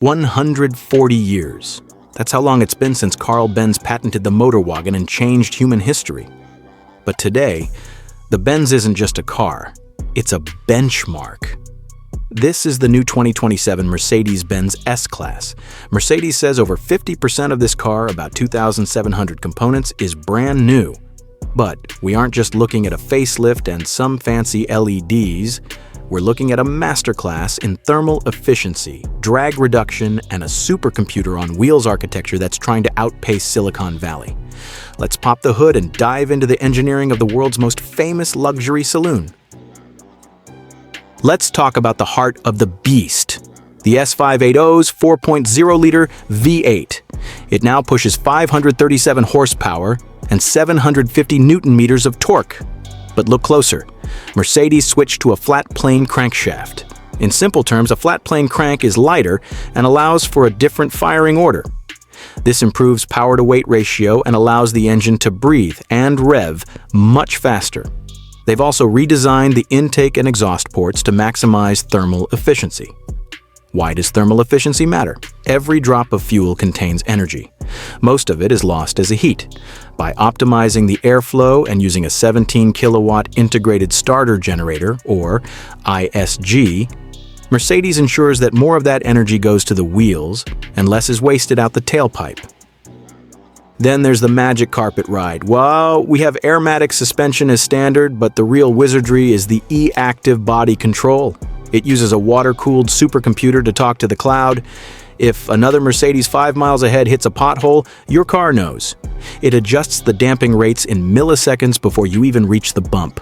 140 years. That's how long it's been since Carl Benz patented the motor wagon and changed human history. But today, the Benz isn't just a car, it's a benchmark. This is the new 2027 Mercedes-Benz S-Class. Mercedes says over 50% of this car, about 2,700 components, is brand new. But we aren't just looking at a facelift and some fancy LEDs. We're looking at a masterclass in thermal efficiency, drag reduction, and a supercomputer on wheels architecture that's trying to outpace Silicon Valley. Let's pop the hood and dive into the engineering of the world's most famous luxury saloon. Let's talk about the heart of the beast, the S580's 4.0-liter V8. It now pushes 537 horsepower and 750 newton-meters of torque. But look closer. Mercedes switched to a flat-plane crankshaft. In simple terms, a flat-plane crank is lighter and allows for a different firing order. This improves power-to-weight ratio and allows the engine to breathe and rev much faster. They've also redesigned the intake and exhaust ports to maximize thermal efficiency. Why does thermal efficiency matter? Every drop of fuel contains energy. Most of it is lost as a heat. By optimizing the airflow and using a 17 kilowatt integrated starter generator, or ISG, Mercedes ensures that more of that energy goes to the wheels and less is wasted out the tailpipe. Then there's the magic carpet ride. Well, we have airmatic suspension as standard, but the real wizardry is the e-active body control. It uses a water-cooled supercomputer to talk to the cloud. If another Mercedes 5 miles ahead hits a pothole, your car knows. It adjusts the damping rates in milliseconds before you even reach the bump.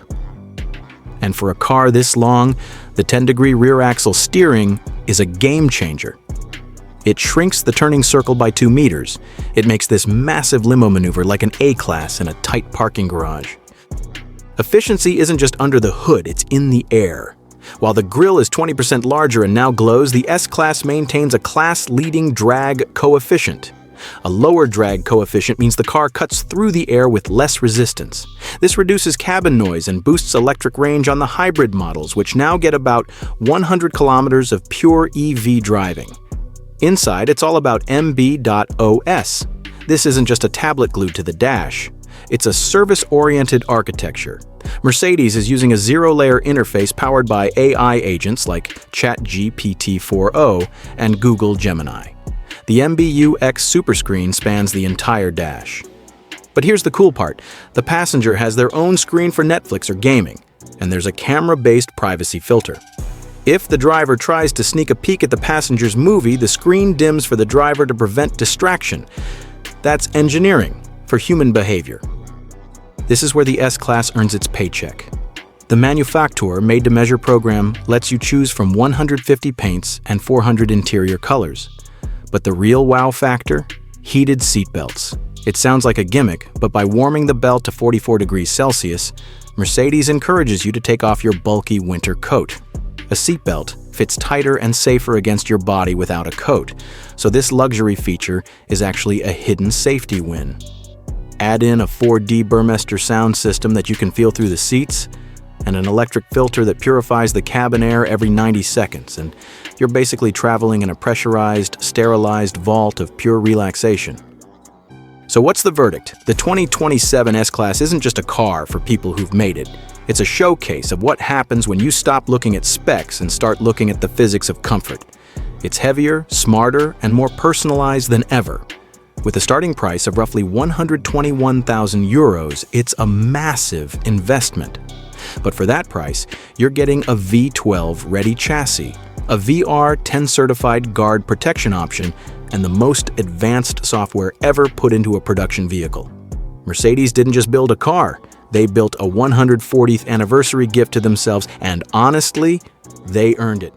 And for a car this long, the 10-degree rear axle steering is a game changer. It shrinks the turning circle by 2 meters. It makes this massive limo maneuver like an A-Class in a tight parking garage. Efficiency isn't just under the hood, it's in the air. While the grille is 20% larger and now glows, the S-Class maintains a class-leading drag coefficient. A lower drag coefficient means the car cuts through the air with less resistance. This reduces cabin noise and boosts electric range on the hybrid models, which now get about 100 kilometers of pure EV driving. Inside, it's all about MB.OS. This isn't just a tablet glued to the dash. It's a service-oriented architecture. Mercedes is using a zero-layer interface powered by AI agents like ChatGPT-4o and Google Gemini. The MBUX superscreen spans the entire dash. But here's the cool part. The passenger has their own screen for Netflix or gaming, and there's a camera-based privacy filter. If the driver tries to sneak a peek at the passenger's movie, the screen dims for the driver to prevent distraction. That's engineering for human behavior. This is where the S-Class earns its paycheck. The manufacturer made-to-measure program lets you choose from 150 paints and 400 interior colors. But the real wow factor? Heated seatbelts. It sounds like a gimmick, but by warming the belt to 44 degrees Celsius, Mercedes encourages you to take off your bulky winter coat. A seatbelt fits tighter and safer against your body without a coat, so this luxury feature is actually a hidden safety win. Add in a 4D Burmester sound system that you can feel through the seats, and an electric filter that purifies the cabin air every 90 seconds, and you're basically traveling in a pressurized, sterilized vault of pure relaxation. So what's the verdict? The 2027 S-Class isn't just a car for people who've made it. It's a showcase of what happens when you stop looking at specs and start looking at the physics of comfort. It's heavier, smarter, and more personalized than ever. With a starting price of roughly 121,000 euros, it's a massive investment. But for that price, you're getting a V12 ready chassis, a VR10 certified guard protection option, and the most advanced software ever put into a production vehicle. Mercedes didn't just build a car, they built a 140th anniversary gift to themselves, and honestly, they earned it.